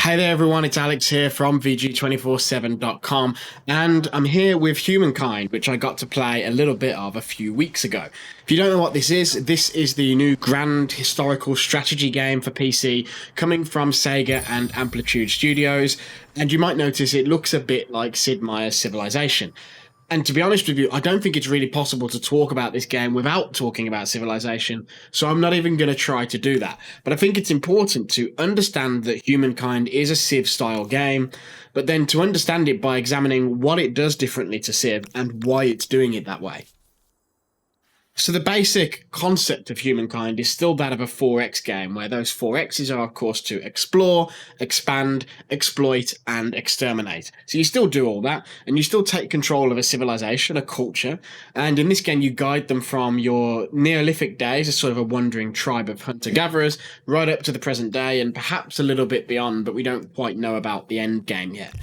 Hey there, everyone. It's Alex here from VG247.com, and I'm here with Humankind, which I got to play a little bit of a few weeks ago. If you don't know what this is the new grand historical strategy game for PC coming from Sega and Amplitude Studios, and you might notice it looks a bit like Sid Meier's Civilization. And to be honest with you, I don't think it's really possible to talk about this game without talking about Civilization, so I'm not even going to try to do that. But I think it's important to understand that Humankind is a Civ-style game, but then to understand it by examining what it does differently to Civ and why it's doing it that way. So the basic concept of Humankind is still that of a 4X game, where those 4Xs are, of course, to explore, expand, exploit, and exterminate. So you still do all that, and you still take control of a civilization, a culture, and in this game you guide them from your Neolithic days as sort of a wandering tribe of hunter-gatherers, right up to the present day, and perhaps a little bit beyond, but we don't quite know about the end game yet.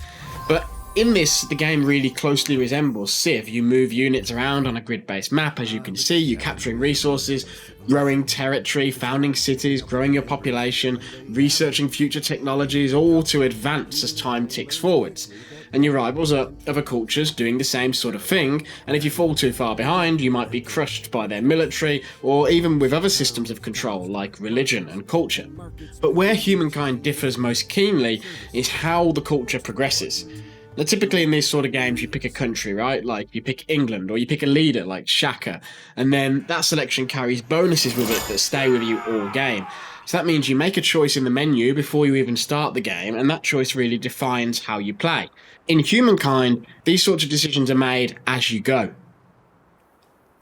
But in this, the game really closely resembles Civ. You move units around on a grid-based map, as you can see. You're capturing resources, growing territory, founding cities, growing your population, researching future technologies, all to advance as time ticks forwards. And your rivals are other cultures doing the same sort of thing, and if you fall too far behind, you might be crushed by their military, or even with other systems of control, like religion and culture. But where Humankind differs most keenly is how the culture progresses. Now, typically in these sort of games, you pick a country, right? Like you pick England, or you pick a leader like Shaka, and then that selection carries bonuses with it that stay with you all game. So that means you make a choice in the menu before you even start the game, and that choice really defines how you play. In Humankind, these sorts of decisions are made as you go.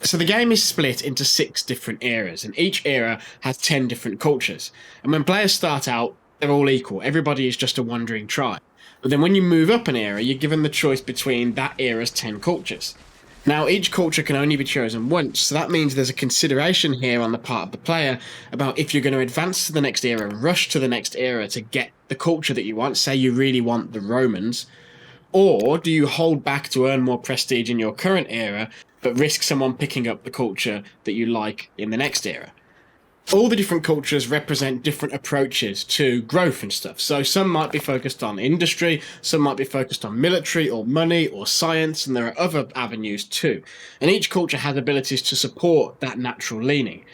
So the game is split into 6 different eras, and each era has 10 different cultures. And when players start out, they're all equal. Everybody is just a wandering tribe. But then when you move up an era, you're given the choice between that era's 10 cultures. Now, each culture can only be chosen once, so that means there's a consideration here on the part of the player about if you're going to advance to the next era, rush to the next era to get the culture that you want, say you really want the Romans, or do you hold back to earn more prestige in your current era, but risk someone picking up the culture that you like in the next era? All the different cultures represent different approaches to growth and stuff. So some might be focused on industry, some might be focused on military or money or science, and there are other avenues too. And each culture has abilities to support that natural leaning.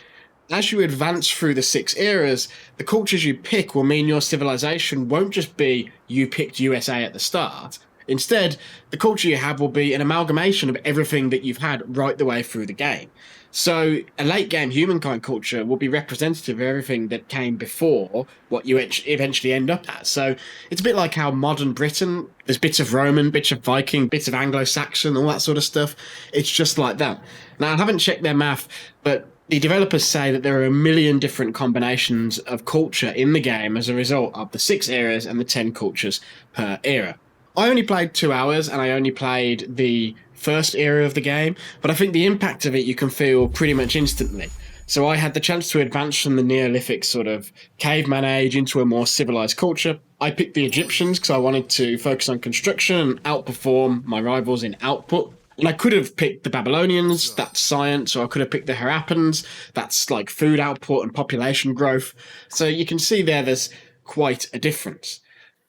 As you advance through the 6 eras, the cultures you pick will mean your civilization won't just be you picked USA at the start. Instead, the culture you have will be an amalgamation of everything that you've had right the way through the game. So a late game Humankind culture will be representative of everything that came before what you eventually end up at. So it's a bit like how modern Britain, there's bits of Roman, bits of Viking, bits of Anglo-Saxon, all that sort of stuff. It's just like that. Now, I haven't checked their math, but the developers say that there are a million different combinations of culture in the game as a result of the 6 eras and the 10 cultures per era. I only played 2 hours, and I only played the first era of the game, but I think the impact of it you can feel pretty much instantly. So I had the chance to advance from the Neolithic sort of caveman age into a more civilized culture. I picked the Egyptians because I wanted to focus on construction and outperform my rivals in output. And I could have picked the Babylonians, that's science, or I could have picked the Harappans, that's like food output and population growth. So you can see there's quite a difference.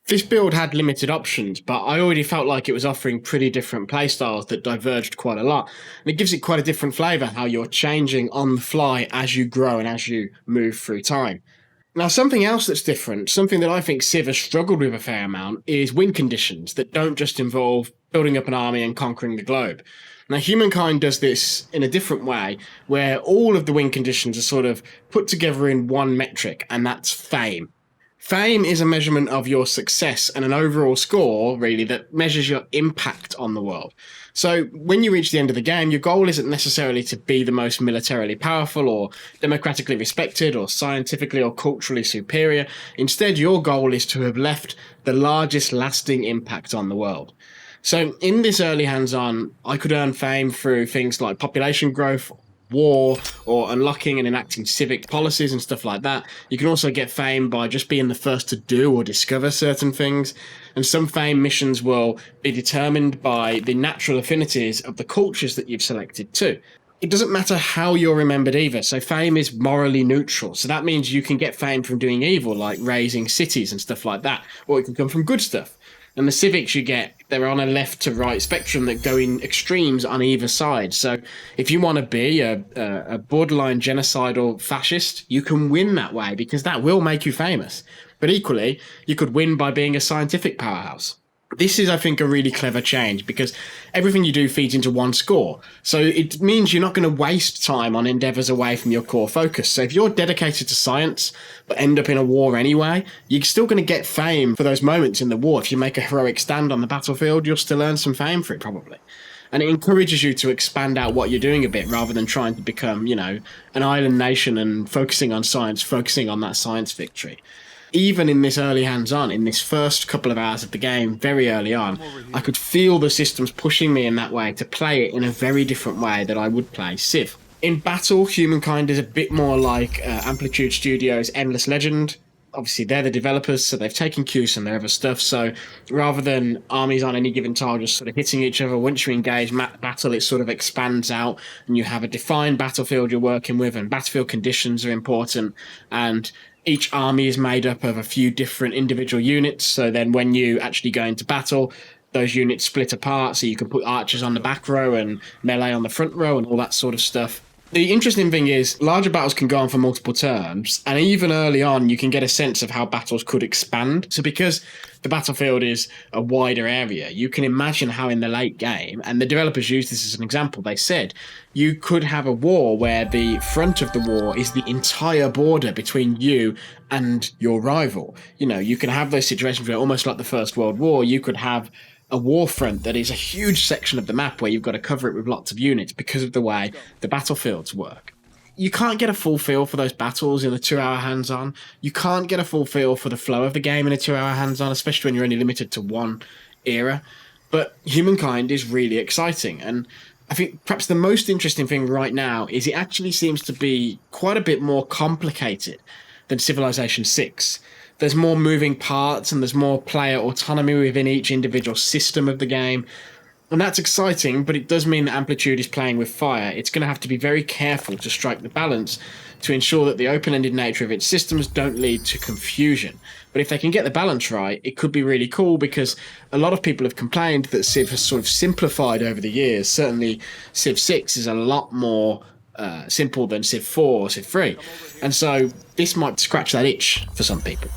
This build had limited options, but I already felt like it was offering pretty different playstyles that diverged quite a lot. And it gives it quite a different flavour how you're changing on the fly as you grow and as you move through time. Now, something else that's different, something that I think Civ has struggled with a fair amount, is win conditions that don't just involve building up an army and conquering the globe. Now, Humankind does this in a different way, where all of the win conditions are sort of put together in one metric, and that's fame. Fame is a measurement of your success and an overall score, really, that measures your impact on the world. So when you reach the end of the game, your goal isn't necessarily to be the most militarily powerful or democratically respected or scientifically or culturally superior. Instead, your goal is to have left the largest lasting impact on the world. So in this early hands-on, I could earn fame through things like population growth, war, or unlocking and enacting civic policies and stuff like that. You can also get fame by just being the first to do or discover certain things. And some fame missions will be determined by the natural affinities of the cultures that you've selected too. it doesn't matter how you're remembered either. So fame is morally neutral. So that means you can get fame from doing evil, like raising cities and stuff like that, or it can come from good stuff. And the civics you get, they're on a left to right spectrum that go in extremes on either side. So if you want to be a borderline genocidal fascist, you can win that way because that will make you famous. But equally, you could win by being a scientific powerhouse. This is, I think, a really clever change because everything you do feeds into one score. So it means you're not going to waste time on endeavors away from your core focus. So if you're dedicated to science but end up in a war anyway, you're still going to get fame for those moments in the war. If you make a heroic stand on the battlefield, you'll still earn some fame for it, probably. And it encourages you to expand out what you're doing a bit rather than trying to become, an island nation and focusing on science, focusing on that science victory. Even in this early hands-on, in this first couple of hours of the game, very early on, I could feel the systems pushing me in that way to play it in a very different way that I would play Civ. In battle, Humankind is a bit more like Amplitude Studios' Endless Legend. Obviously, they're the developers, so they've taken cues from their other stuff. So rather than armies on any given tile just sort of hitting each other, once you engage battle, it sort of expands out and you have a defined battlefield you're working with, and battlefield conditions are important. And each army is made up of a few different individual units. So then when you actually go into battle, those units split apart. So you can put archers on the back row and melee on the front row and all that sort of stuff. The interesting thing is larger battles can go on for multiple turns, and even early on you can get a sense of how battles could expand. So because the battlefield is a wider area, you can imagine how in the late game, and the developers used this as an example, they said you could have a war where the front of the war is the entire border between you and your rival. You can have those situations where, almost like the First World War, you could have a war front that is a huge section of the map where you've got to cover it with lots of units because of the way the battlefields work. You can't get a full feel for those battles in a 2-hour hands-on. You can't get a full feel for the flow of the game in a 2-hour hands-on, especially when you're only limited to one era. But Humankind is really exciting, and I think perhaps the most interesting thing right now is it actually seems to be quite a bit more complicated than Civilization 6. There's more moving parts and there's more player autonomy within each individual system of the game. And that's exciting, but it does mean that Amplitude is playing with fire. It's going to have to be very careful to strike the balance to ensure that the open-ended nature of its systems don't lead to confusion. But if they can get the balance right, it could be really cool, because a lot of people have complained that Civ has sort of simplified over the years. Certainly Civ 6 is a lot more simple than Civ 4 or Civ 3. And so this might scratch that itch for some people.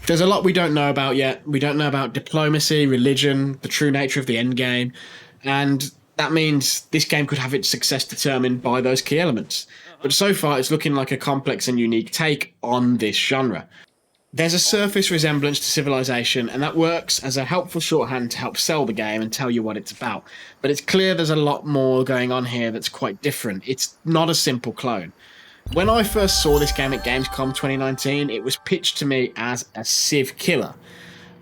There's a lot we don't know about yet. We don't know about diplomacy, religion, the true nature of the end game, and that means this game could have its success determined by those key elements. But so far, it's looking like a complex and unique take on this genre. There's a surface resemblance to Civilization, and that works as a helpful shorthand to help sell the game and tell you what it's about. But it's clear there's a lot more going on here that's quite different. It's not a simple clone. When I first saw this game at Gamescom 2019, it was pitched to me as a Civ killer.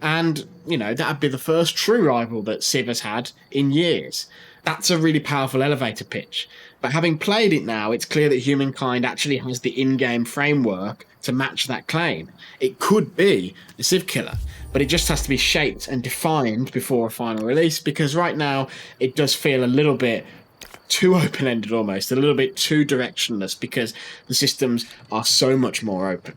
And, that'd be the first true rival that Civ has had in years. That's a really powerful elevator pitch. But having played it now, it's clear that Humankind actually has the in-game framework to match that claim. It could be a Civ killer, but it just has to be shaped and defined before a final release, because right now it does feel a little bit too open-ended, almost a little bit too directionless, because the systems are so much more open.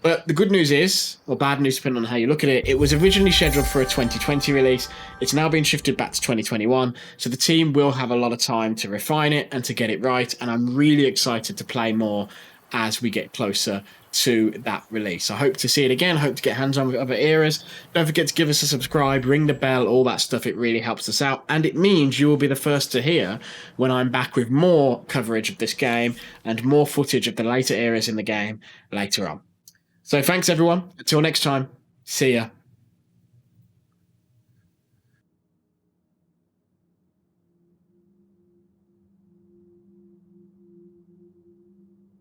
But the good news is, or bad news depending on how you look at it, it was originally scheduled for a 2020 release. It's now been shifted back to 2021, so the team will have a lot of time to refine it and to get it right, and I'm really excited to play more as we get closer to that release. I hope to see it again, hope to get hands-on with other eras. Don't forget to give us a subscribe, ring the bell, all that stuff. It really helps us out, and it means you will be the first to hear when I'm back with more coverage of this game and more footage of the later eras in the game later on. So thanks everyone, until next time, see ya.